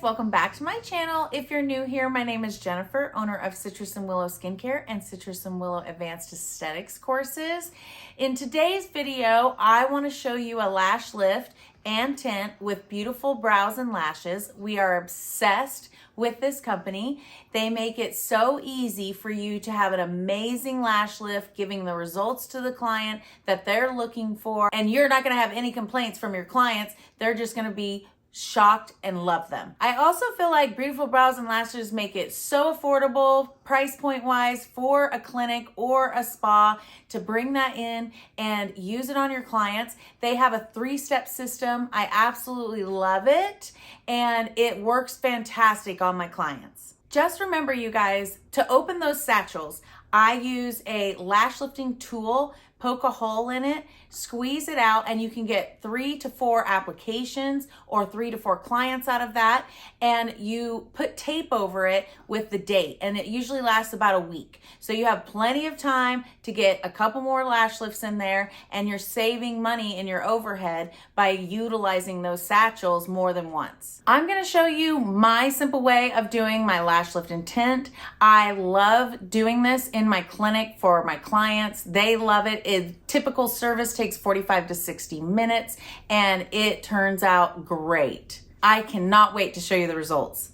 welcome back to my channel. If you're new here, my name is Jennifer, owner of Citrusandwillow Skincare and Citrusandwillow Advanced Aesthetics courses. In today's video, I want to show you a lash lift and tint with beautiful brows and lashes. We are obsessed with this company. They make it so easy for you to have an amazing lash lift, giving the results to the client that they're looking for, and you're not going to have any complaints from your clients. They're just going to be shocked and love them. I also feel like beautiful brows and lashes make it so affordable, price point wise, for a clinic or a spa to bring that in and use it on your clients. They have a 3-step system. I absolutely love it, and it works fantastic on my clients. Just remember, you guys, to open those satchels, I use a lash lifting tool, poke a hole in it, squeeze it out, and you can get 3 to 4 applications or 3 to 4 clients out of that. And you put tape over it with the date, and it usually lasts about a week. So you have plenty of time to get a couple more lash lifts in there, and you're saving money in your overhead by utilizing those satchels more than once. I'm gonna show you my simple way of doing my lash lift and tint. I love doing this in my clinic for my clients. They love it. Typical service takes 45 to 60 minutes, and it turns out great. I cannot wait to show you the results.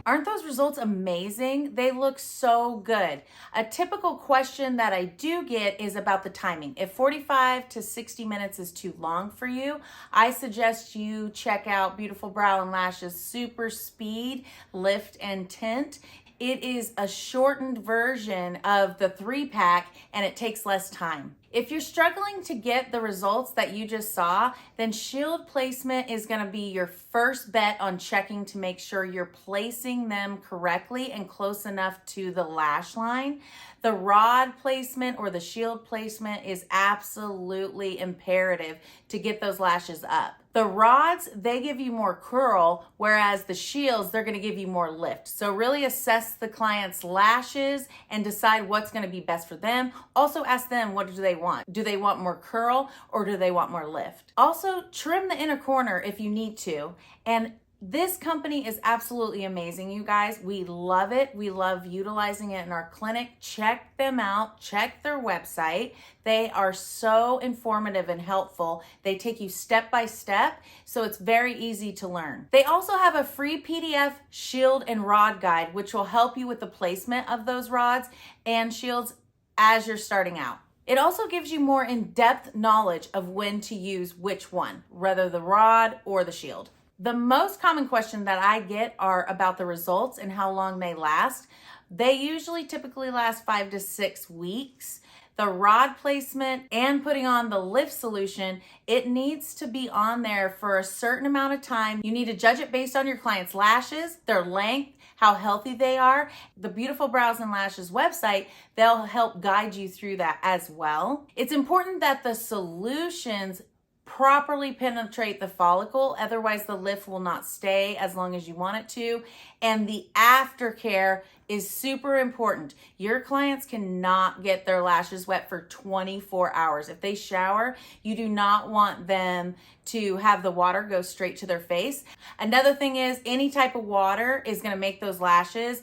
Aren't those results amazing? They look so good. A typical question that I do get is about the timing. If 45 to 60 minutes is too long for you, I suggest you check out Beautiful Brow and Lashes Super Speed Lift and Tint. It is a shortened version of the 3-pack and it takes less time. If you're struggling to get the results that you just saw, then shield placement is going to be your first bet on checking to make sure you're placing them correctly and close enough to the lash line. The rod placement or the shield placement is absolutely imperative to get those lashes up. The rods, they give you more curl, whereas the shields, they're going to give you more lift. So really assess the client's lashes and decide what's going to be best for them. Also ask them, what do they want? Do they want more curl or do they want more lift? Also, trim the inner corner if you need to. And this company is absolutely amazing, you guys. We love it. We love utilizing it in our clinic. Check them out. Check their website. They are so informative and helpful. They take you step by step, so it's very easy to learn. They also have a free PDF shield and rod guide, which will help you with the placement of those rods and shields as you're starting out. It also gives you more in-depth knowledge of when to use which one, whether the rod or the shield. The most common question that I get are about the results and how long they last. They usually typically last 5 to 6 weeks. The rod placement and putting on the lift solution, it needs to be on there for a certain amount of time. You need to judge it based on your client's lashes, their length, how healthy they are. The Beautiful Brows and Lashes website, they'll help guide you through that as well. It's important that the solutions properly penetrate the follicle, otherwise the lift will not stay as long as you want it to. And the aftercare is super important. Your clients cannot get their lashes wet for 24 hours. If they shower, you do not want them to have the water go straight to their face. Another thing is any type of water is going to make those lashes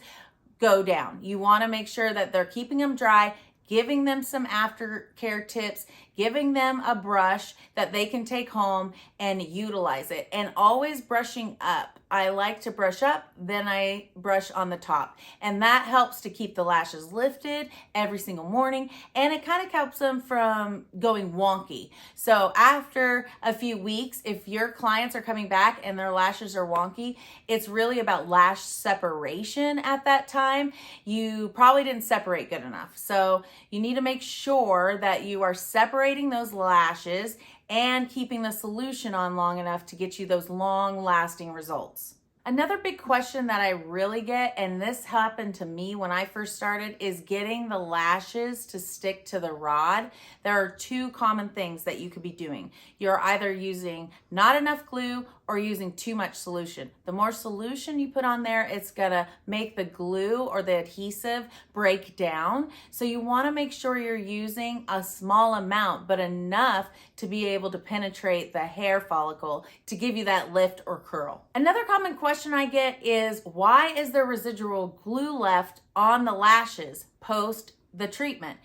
go down. You want to make sure that they're keeping them dry, giving them some aftercare tips, giving them a brush that they can take home and utilize it. And always brushing up. I like to brush up, then I brush on the top. And that helps to keep the lashes lifted every single morning. And it kind of helps them from going wonky. So after a few weeks, if your clients are coming back and their lashes are wonky, it's really about lash separation at that time. You probably didn't separate good enough. So you need to make sure that you are separating those lashes and keeping the solution on long enough to get you those long-lasting results. Another big question that I really get, and this happened to me when I first started, is getting the lashes to stick to the rod. There are two common things that you could be doing. You're either using not enough glue or using too much solution. The more solution you put on there, it's gonna make the glue or the adhesive break down. So you wanna make sure you're using a small amount, but enough to be able to penetrate the hair follicle to give you that lift or curl. Another common question I get is, why is there residual glue left on the lashes post the treatment?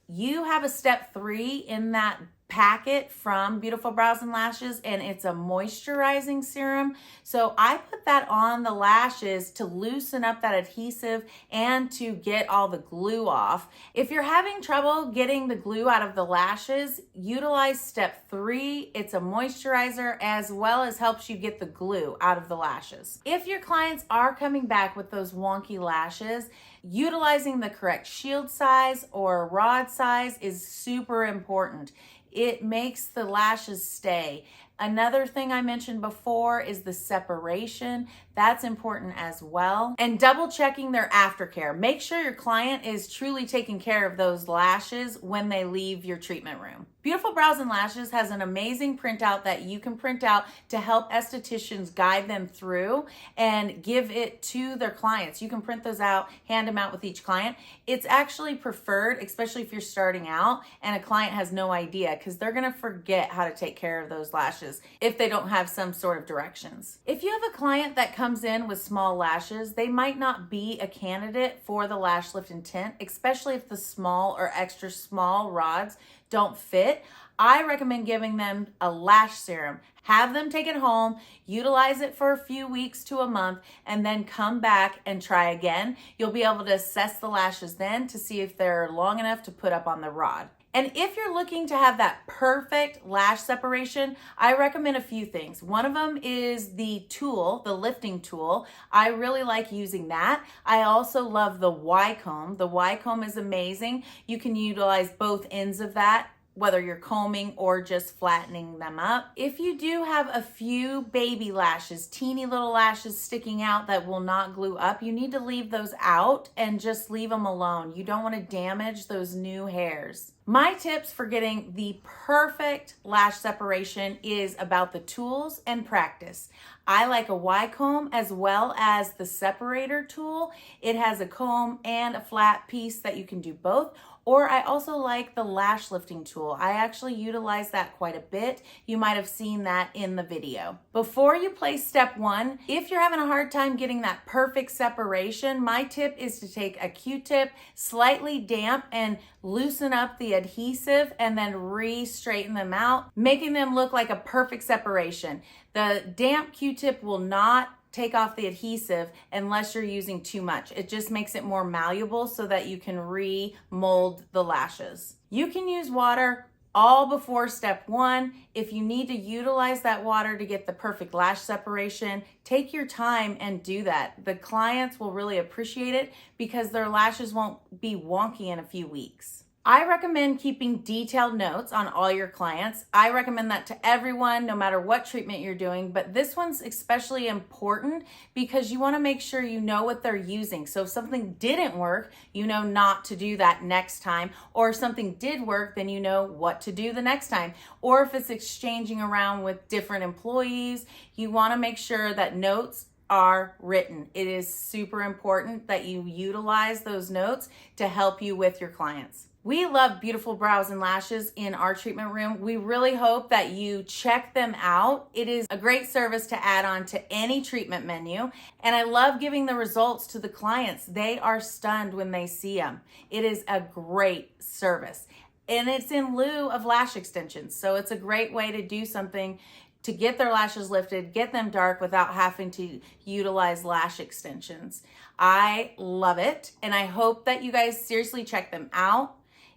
You have a step 3 in that packet from Beautiful Brows and Lashes, and it's a moisturizing serum. So I put that on the lashes to loosen up that adhesive and to get all the glue off. If you're having trouble getting the glue out of the lashes, utilize step 3. It's a moisturizer as well as helps you get the glue out of the lashes. If your clients are coming back with those wonky lashes, utilizing the correct shield size or rod size is super important. It makes the lashes stay. Another thing I mentioned before is the separation. That's important as well. And double checking their aftercare. Make sure your client is truly taking care of those lashes when they leave your treatment room. Beautiful Brows and Lashes has an amazing printout that you can print out to help estheticians guide them through and give it to their clients. You can print those out, hand them out with each client. It's actually preferred, especially if you're starting out and a client has no idea, because they're gonna forget how to take care of those lashes lashes if they don't have some sort of directions. If you have a client that comes in with small lashes, they might not be a candidate for the Lash Lift and Tint, especially if the small or extra small rods don't fit. I recommend giving them a lash serum. Have them take it home, utilize it for a few weeks to a month, and then come back and try again. You'll be able to assess the lashes then to see if they're long enough to put up on the rod. And if you're looking to have that perfect lash separation, I recommend a few things. One of them is the tool, the lifting tool. I really like using that. I also love the Y-comb. The Y-comb is amazing. You can utilize both ends of that, whether you're combing or just flattening them up. If you do have a few baby lashes, teeny little lashes sticking out that will not glue up, you need to leave those out and just leave them alone. You don't want to damage those new hairs. My tips for getting the perfect lash separation is about the tools and practice. I like a Y-comb as well as the separator tool. It has a comb and a flat piece that you can do both. Or I also like the lash lifting tool. I actually utilize that quite a bit. You might have seen that in the video. Before you place step one, if you're having a hard time getting that perfect separation, my tip is to take a Q-tip, slightly damp, and loosen up the adhesive and then re-straighten them out, making them look like a perfect separation. The damp Q-tip will not take off the adhesive unless you're using too much. It just makes it more malleable so that you can re-mold the lashes. You can use water all before step one. If you need to utilize that water to get the perfect lash separation, take your time and do that. The clients will really appreciate it because their lashes won't be wonky in a few weeks. I recommend keeping detailed notes on all your clients. I recommend that to everyone, no matter what treatment you're doing, but this one's especially important because you want to make sure you know what they're using. So if something didn't work, you know not to do that next time, or if something did work, then you know what to do the next time. Or if it's exchanging around with different employees, you want to make sure that notes are written. It is super important that you utilize those notes to help you with your clients. We love beautiful brows and lashes in our treatment room. We really hope that you check them out. It is a great service to add on to any treatment menu. And I love giving the results to the clients. They are stunned when they see them. It is a great service. And it's in lieu of lash extensions. So it's a great way to do something to get their lashes lifted, get them dark without having to utilize lash extensions. I love it. And I hope that you guys seriously check them out.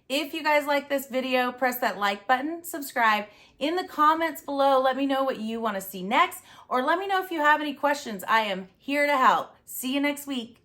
If you guys like this video, press that like button, subscribe. In the comments below, let me know what you want to see next, or let me know if you have any questions. I am here to help. See you next week.